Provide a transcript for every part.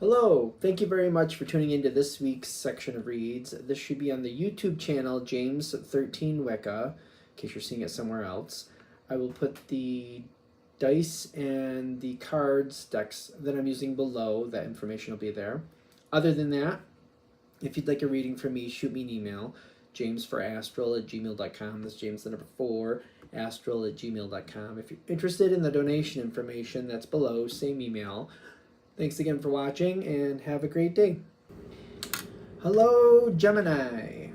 Hello, thank you very much for tuning into this week's section of reads. This should be on the YouTube channel James13 Wicca, in case you're seeing it somewhere else. I will put the dice and the cards decks that I'm using below. That information will be there. Other than that, if you'd like a reading from me, shoot me an email, jamesforastral@gmail.com. That's James the number 4, astral@gmail.com. If you're interested in the donation information, that's below, same email. Thanks again for watching, and have a great day. Hello, Gemini.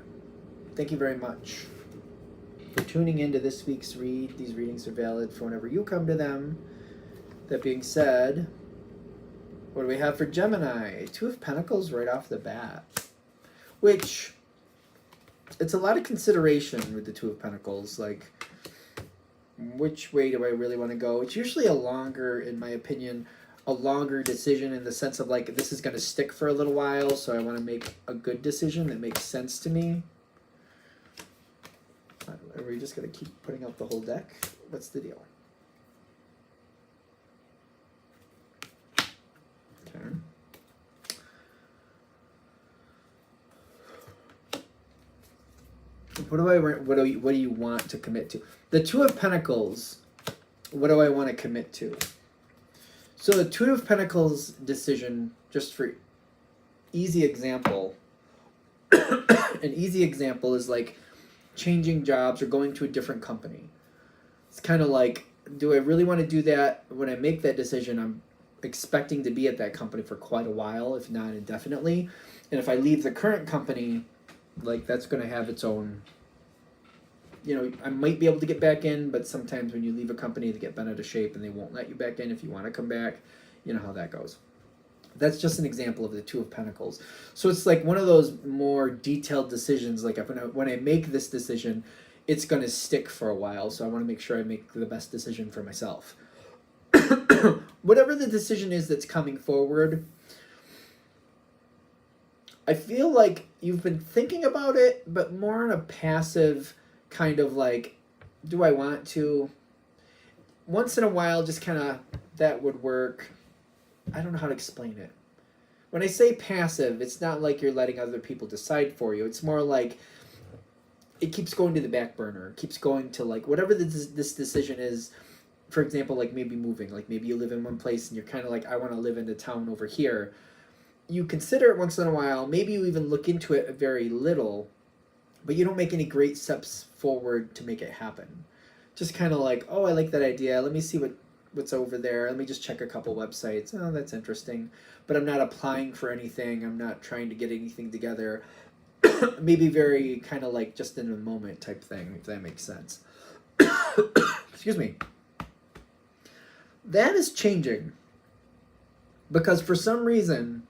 Thank you very much for tuning into this week's read. These readings are valid for whenever you come to them. That being said, what do we have for Gemini? Two of Pentacles right off the bat. Which, it's a lot of consideration with the Two of Pentacles. Like, which way do I really want to go? It's usually a longer, in my opinion, a longer decision in the sense of like, this is going to stick for a little while, so I want to make a good decision that makes sense to me. Are we just going to keep putting out the whole deck? What's the deal? Okay. What do you want to commit to? The Two of Pentacles, what do I want to commit to? So the Two of Pentacles decision, just for easy example, an easy example is like changing jobs or going to a different company. It's kind of like, do I really want to do that? When I make that decision, I'm expecting to be at that company for quite a while, if not indefinitely. And if I leave the current company, like that's going to have its own, I might be able to get back in, but sometimes when you leave a company, they get bent out of shape and they won't let you back in if you want to come back. You know how that goes. That's just an example of the Two of Pentacles. So it's like one of those more detailed decisions. Like when I make this decision, it's going to stick for a while. So I want to make sure I make the best decision for myself. Whatever the decision is that's coming forward, I feel like you've been thinking about it, but more in a passive kind of like, do I want to? Once in a while, just kind of, that would work. I don't know how to explain it. When I say passive, it's not like you're letting other people decide for you. It's more like it keeps going to the back burner. It keeps going to like whatever this decision is. For example, like maybe moving. Like maybe you live in one place and you're kind of like, I want to live in the town over here. You consider it once in a while. Maybe you even look into it very little, but you don't make any great steps forward to make it happen. Just kind of like, oh, I like that idea. Let me see what's over there. Let me just check a couple websites. Oh, that's interesting. But I'm not applying for anything. I'm not trying to get anything together. Maybe very kind of like just in a moment type thing, if that makes sense. Excuse me. That is changing. Because for some reason,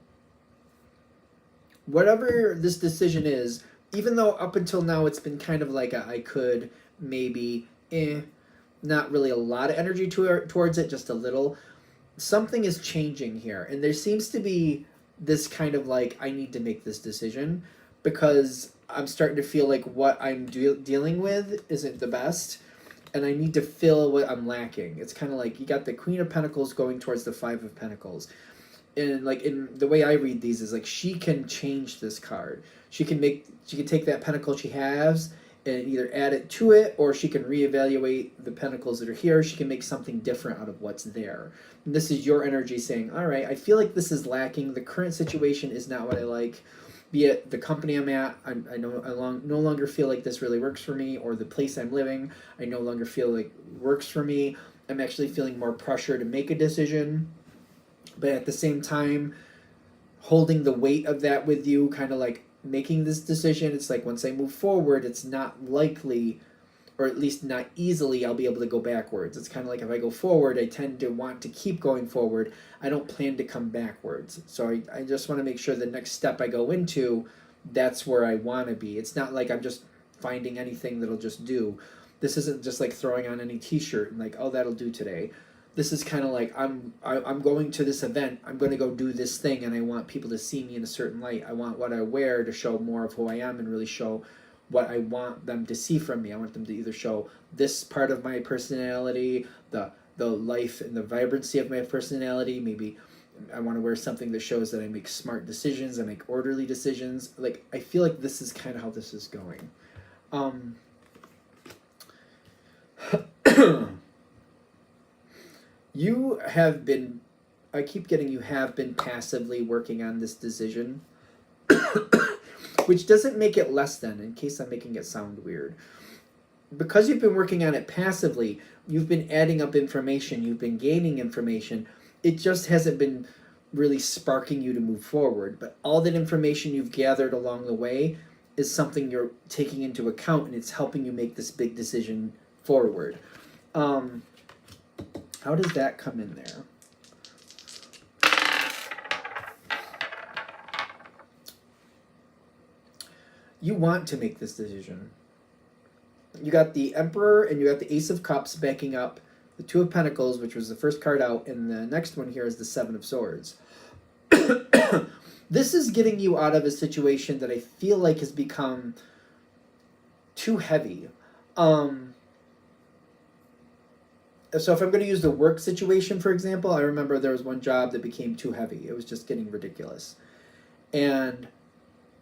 whatever this decision is, even though up until now it's been kind of like I could, maybe, not really a lot of energy towards it, just a little, something is changing here. And there seems to be this kind of like, I need to make this decision because I'm starting to feel like what I'm dealing with isn't the best. And I need to fill what I'm lacking. It's kind of like you got the Queen of Pentacles going towards the Five of Pentacles. And like in the way I read these is like she can change this card. She can take that pentacle she has and either add it to it, or she can reevaluate the pentacles that are here. She can make something different out of what's there. And this is your energy saying, all right, I feel like this is lacking. The current situation is not what I like. Be it the company I'm at, I no longer feel like this really works for me, or the place I'm living, I no longer feel like works for me. I'm actually feeling more pressure to make a decision. But at the same time, holding the weight of that with you, kind of like making this decision, it's like once I move forward, it's not likely, or at least not easily, I'll be able to go backwards. It's kind of like if I go forward, I tend to want to keep going forward. I don't plan to come backwards. So I just want to make sure the next step I go into, that's where I want to be. It's not like I'm just finding anything that'll just do. This isn't just like throwing on any t-shirt and like, oh, that'll do today. This is kind of like I'm going to this event. I'm going to go do this thing, and I want people to see me in a certain light. I want what I wear to show more of who I am and really show what I want them to see from me. I want them to either show this part of my personality, the life and the vibrancy of my personality, maybe I want to wear something that shows that I make smart decisions, I make orderly decisions. Like, I feel like this is kind of how this is going. You have been, I keep getting you have been passively working on this decision, which doesn't make it less than, in case I'm making it sound weird. Because you've been working on it passively, you've been adding up information, you've been gaining information. It just hasn't been really sparking you to move forward. But all that information you've gathered along the way is something you're taking into account, and it's helping you make this big decision forward. How does that come in there? You want to make this decision. You got the Emperor and you got the Ace of Cups backing up the Two of Pentacles, which was the first card out, and the next one here is the Seven of Swords. This is getting you out of a situation that I feel like has become too heavy. So if I'm going to use the work situation, for example, I remember there was one job that became too heavy. It was just getting ridiculous. And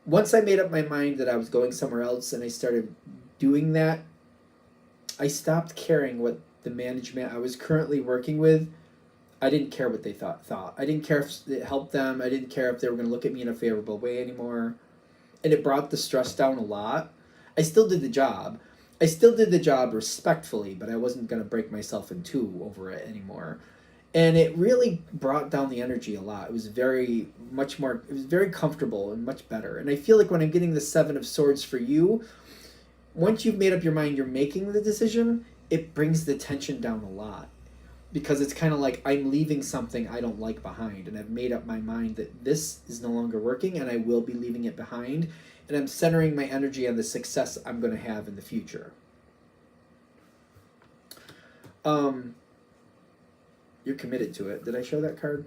once I made up my mind that I was going somewhere else and I started doing that, I stopped caring what the management I was currently working with, I didn't care what they thought. I didn't care if it helped them. I didn't care if they were going to look at me in a favorable way anymore. And it brought the stress down a lot. I still did the job. I still did the job respectfully, but I wasn't going to break myself in two over it anymore. And it really brought down the energy a lot. It was very comfortable and much better. And I feel like when I'm getting the Seven of Swords for you, once you've made up your mind you're making the decision, it brings the tension down a lot. Because it's kind of like I'm leaving something I don't like behind. And I've made up my mind that this is no longer working and I will be leaving it behind. And I'm centering my energy on the success I'm going to have in the future. You're committed to it. Did I show that card?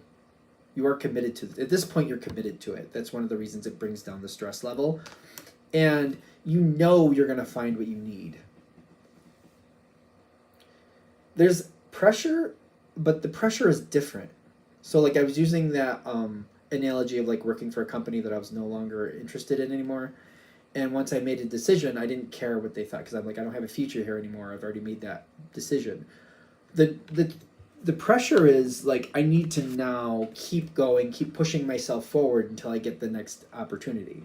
You are committed to it. At this point, you're committed to it. That's one of the reasons it brings down the stress level. And you know you're going to find what you need. There's pressure, but the pressure is different. So like I was using that analogy of like working for a company that I was no longer interested in anymore. And once I made a decision, I didn't care what they thought because I'm like, I don't have a future here anymore. I've already made that decision. The pressure is like I need to now keep going, keep pushing myself forward until I get the next opportunity.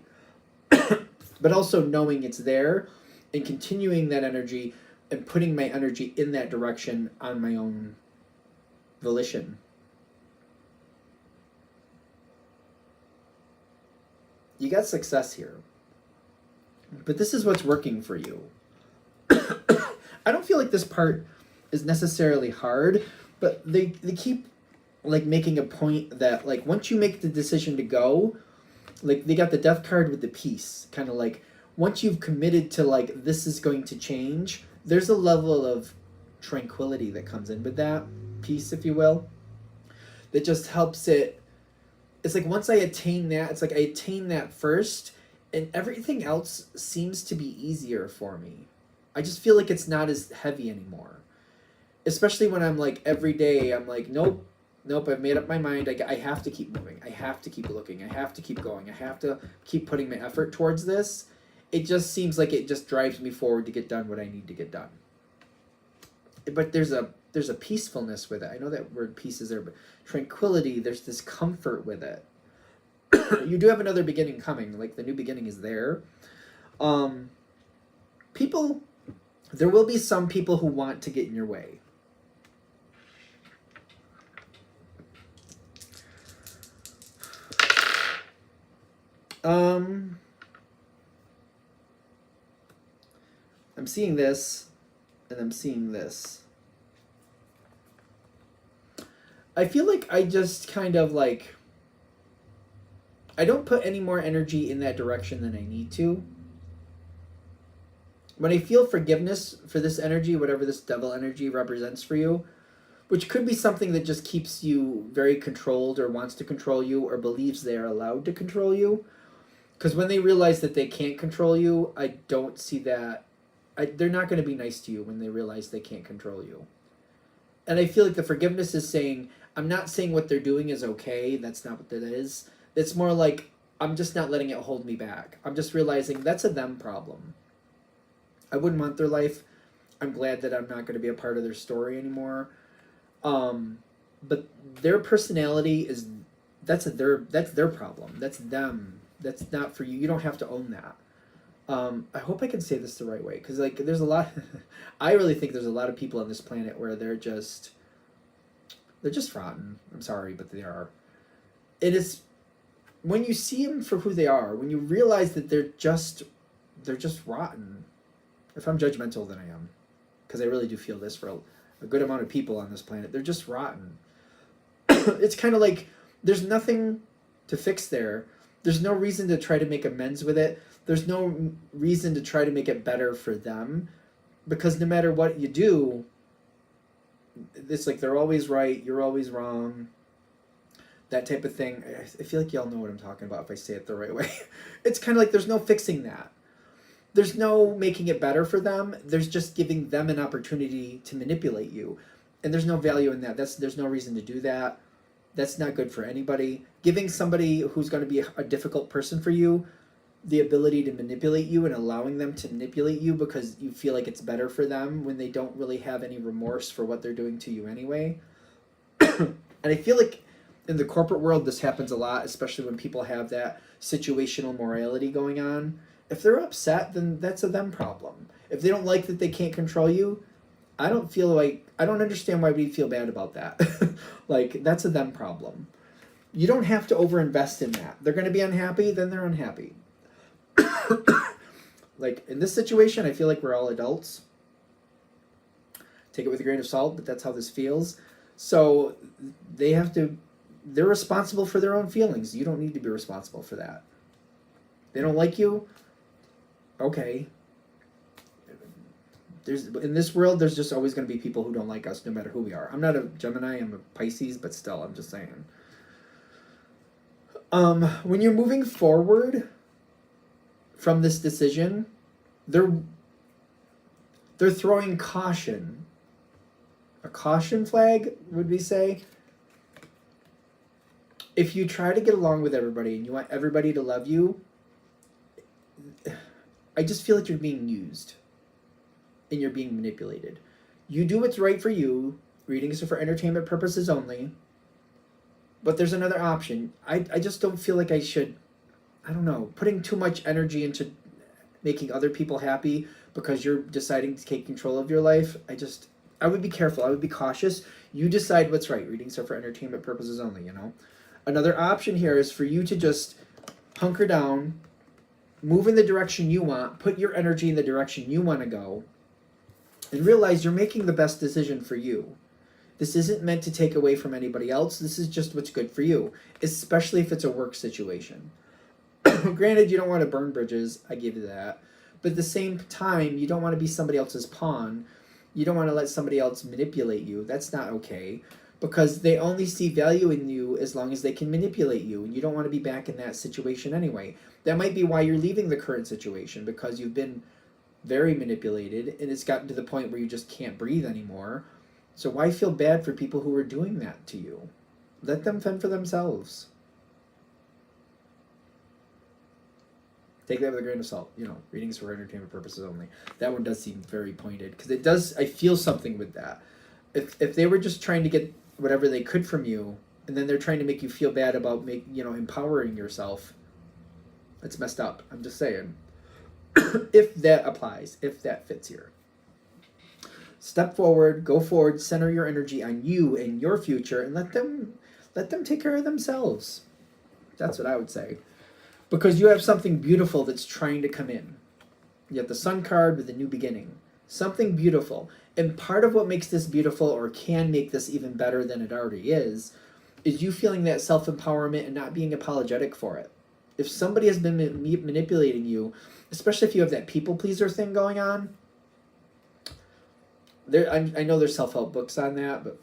But also knowing it's there and continuing that energy and putting my energy in that direction on my own volition. You got success here. But this is what's working for you. I don't feel like this part is necessarily hard, but they keep like making a point that like once you make the decision to go, like they got the Death card with the Peace, kind of like once you've committed to like this is going to change, there's a level of tranquility that comes in with that peace, if you will, that just helps it. It's like once I attain that, it's like I attain that first, and everything else seems to be easier for me. I just feel like it's not as heavy anymore. Especially when I'm like every day, I'm like, nope, I've made up my mind. I have to keep moving. I have to keep looking. I have to keep going. I have to keep putting my effort towards this. It just seems like it just drives me forward to get done what I need to get done. But there's a peacefulness with it. I know that word peace is there, but tranquility, there's this comfort with it. You do have another beginning coming. Like the new beginning is there. There will be some people who want to get in your way. I'm seeing this, and I'm seeing this. I feel like I just kind of like, I don't put any more energy in that direction than I need to. When I feel forgiveness for this energy, whatever this devil energy represents for you, which could be something that just keeps you very controlled or wants to control you or believes they are allowed to control you. Because when they realize that they can't control you, I don't see that. They're not going to be nice to you when they realize they can't control you. And I feel like the forgiveness is saying, I'm not saying what they're doing is okay. That's not what that is. It's more like I'm just not letting it hold me back. I'm just realizing that's a them problem. I wouldn't want their life. I'm glad that I'm not going to be a part of their story anymore. But their personality is that's their problem. That's them. That's not for you. You don't have to own that. I hope I can say this the right way, because like there's a lot. I really think there's a lot of people on this planet where they're just rotten. I'm sorry, but they are. It is when you see them for who they are, when you realize that they're just rotten. If I'm judgmental, then I am, because I really do feel this for a good amount of people on this planet. They're just rotten. It's kind of like there's nothing to fix there. There's no reason to try to make amends with it. There's no reason to try to make it better for them, because no matter what you do, it's like they're always right, you're always wrong, that type of thing. I feel like y'all know what I'm talking about if I say it the right way. It's kind of like there's no fixing that. There's no making it better for them. There's just giving them an opportunity to manipulate you. And there's no value in that. There's no reason to do that. That's not good for anybody. Giving somebody who's going to be a difficult person for you the ability to manipulate you and allowing them to manipulate you because you feel like it's better for them when they don't really have any remorse for what they're doing to you anyway. And I feel like in the corporate world this happens a lot, especially when people have that situational morality going on. If they're upset, then that's a them problem. If they don't like that they can't control you, I don't understand why we feel bad about that. Like, that's a them problem. You don't have to overinvest in that. They're going to be unhappy, then they're unhappy. Like, in this situation, I feel like we're all adults. Take it with a grain of salt, but that's how this feels. So they're responsible for their own feelings. You don't need to be responsible for that. They don't like you? Okay. In this world, there's just always going to be people who don't like us, no matter who we are. I'm not a Gemini, I'm a Pisces, but still, I'm just saying. When you're moving forward from this decision, they're throwing caution. A caution flag, would we say? If you try to get along with everybody and you want everybody to love you, I just feel like you're being used and you're being manipulated. You do what's right for you. Readings are for entertainment purposes only. But there's another option. I just don't feel like I should, I don't know, putting too much energy into making other people happy because you're deciding to take control of your life. I would be careful. I would be cautious. You decide what's right. Readings are for entertainment purposes only, you know. Another option here is for you to just hunker down, move in the direction you want, put your energy in the direction you want to go, and realize you're making the best decision for you. This isn't meant to take away from anybody else. This is just what's good for you, especially if it's a work situation. Granted, you don't want to burn bridges. I give you that. But at the same time, you don't want to be somebody else's pawn. You don't want to let somebody else manipulate you. That's not okay, because they only see value in you as long as they can manipulate you, and you don't want to be back in that situation anyway. That might be why you're leaving the current situation, because you've been very manipulated, and it's gotten to the point where you just can't breathe anymore. So why feel bad for people who are doing that to you? Let them fend for themselves. Take that with a grain of salt. You know, readings for entertainment purposes only. That one does seem very pointed, because it does. I feel something with that. If they were just trying to get whatever they could from you, and then they're trying to make you feel bad about empowering yourself, that's messed up. I'm just saying. If that applies, if that fits here. Step forward, go forward, center your energy on you and your future, and let them take care of themselves. That's what I would say. Because you have something beautiful that's trying to come in. You have the Sun card with the new beginning. Something beautiful. And part of what makes this beautiful, or can make this even better than it already is you feeling that self-empowerment and not being apologetic for it. If somebody has been manipulating you, especially if you have that people pleaser thing going on, I know there's self-help books on that, but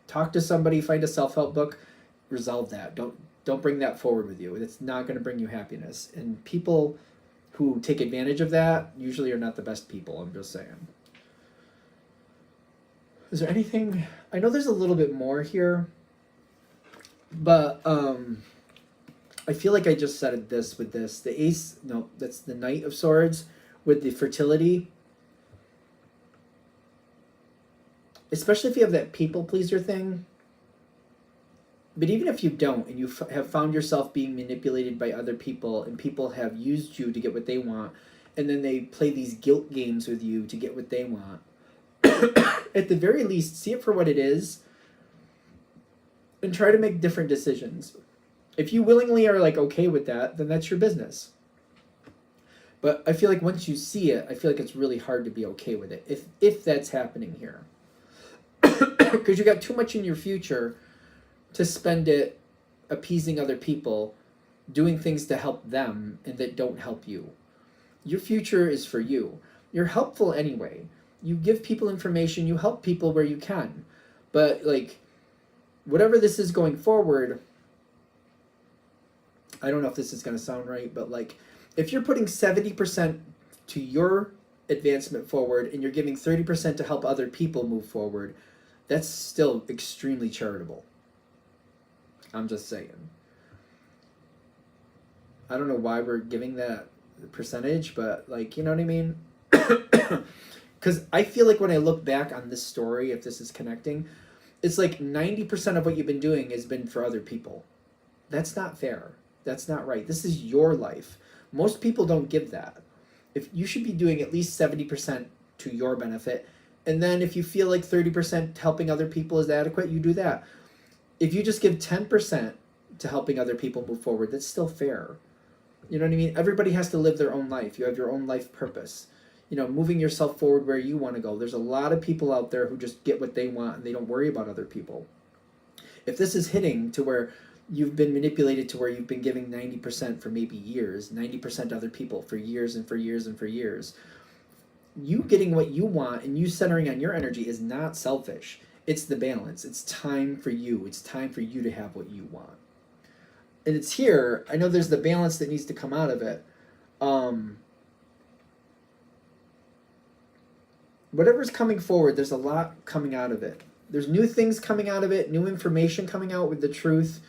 talk to somebody, find a self-help book, resolve that. Don't bring that forward with you. It's not going to bring you happiness. And people who take advantage of that usually are not the best people, I'm just saying. Is there anything? I know there's a little bit more here. But I feel like I just said this with this. The ace, no, that's the Knight of Swords with the fertility. Especially if you have that people pleaser thing. But even if you don't, and you have found yourself being manipulated by other people, and people have used you to get what they want, and then they play these guilt games with you to get what they want, at the very least, see it for what it is, and try to make different decisions. If you willingly are like okay with that, then that's your business. But I feel like once you see it, I feel like it's really hard to be okay with it if that's happening here, because you got too much in your future to spend it appeasing other people, doing things to help them and that don't help you. Your future is for you. You're helpful anyway. You give people information, you help people where you can. But like whatever this is going forward, I don't know if this is going to sound right, but like if you're putting 70% to your advancement forward and you're giving 30% to help other people move forward, that's still extremely charitable. I'm just saying. I don't know why we're giving that percentage, but like, you know what I mean? Because I feel like when I look back on this story, if this is connecting, it's like 90% of what you've been doing has been for other people. That's not fair. That's not right. This is your life. Most people don't give that. If you should be doing at least 70% to your benefit, and then if you feel like 30% helping other people is adequate, you do that. If you just give 10% to helping other people move forward, that's still fair. You know what I mean? Everybody has to live their own life. You have your own life purpose. You know, moving yourself forward where you want to go. There's a lot of people out there who just get what they want and they don't worry about other people. If this is hitting to where you've been manipulated to where you've been giving 90% for maybe years, 90% to other people for years and for years and for years, you getting what you want and you centering on your energy is not selfish. It's the balance. It's time for you. It's time for you to have what you want. And it's here. I know there's the balance that needs to come out of it. Whatever's coming forward, there's a lot coming out of it. There's new things coming out of it, new information coming out with the truth.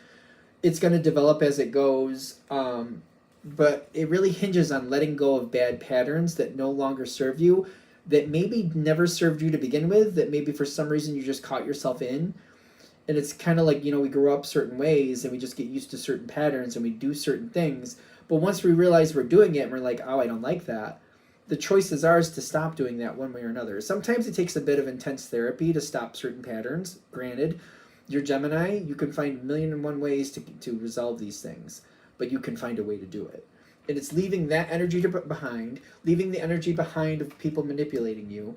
It's going to develop as it goes. But it really hinges on letting go of bad patterns that no longer serve you, that maybe never served you to begin with, that maybe for some reason you just caught yourself in. And it's kind of like, you know, we grow up certain ways and we just get used to certain patterns and we do certain things. But once we realize we're doing it and we're like, oh, I don't like that, the choice is ours to stop doing that one way or another. Sometimes it takes a bit of intense therapy to stop certain patterns. Granted, you're Gemini, you can find a million and one ways to resolve these things, but you can find a way to do it. And it's leaving that energy behind, leaving the energy behind of people manipulating you,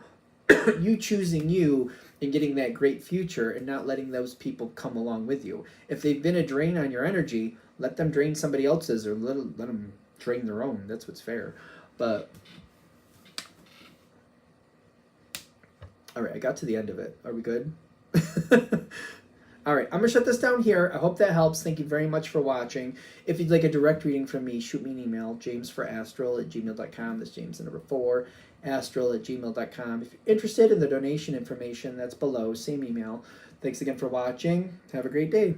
you choosing you and getting that great future and not letting those people come along with you. If they've been a drain on your energy, let them drain somebody else's or let them drain their own. That's what's fair. But all right, I got to the end of it. Are we good? All right, I'm going to shut this down here. I hope that helps. Thank you very much for watching. If you'd like a direct reading from me, shoot me an email, jamesforastral@gmail.com. That's James the number 4, astral@gmail.com. If you're interested in the donation information, that's below. Same email. Thanks again for watching. Have a great day.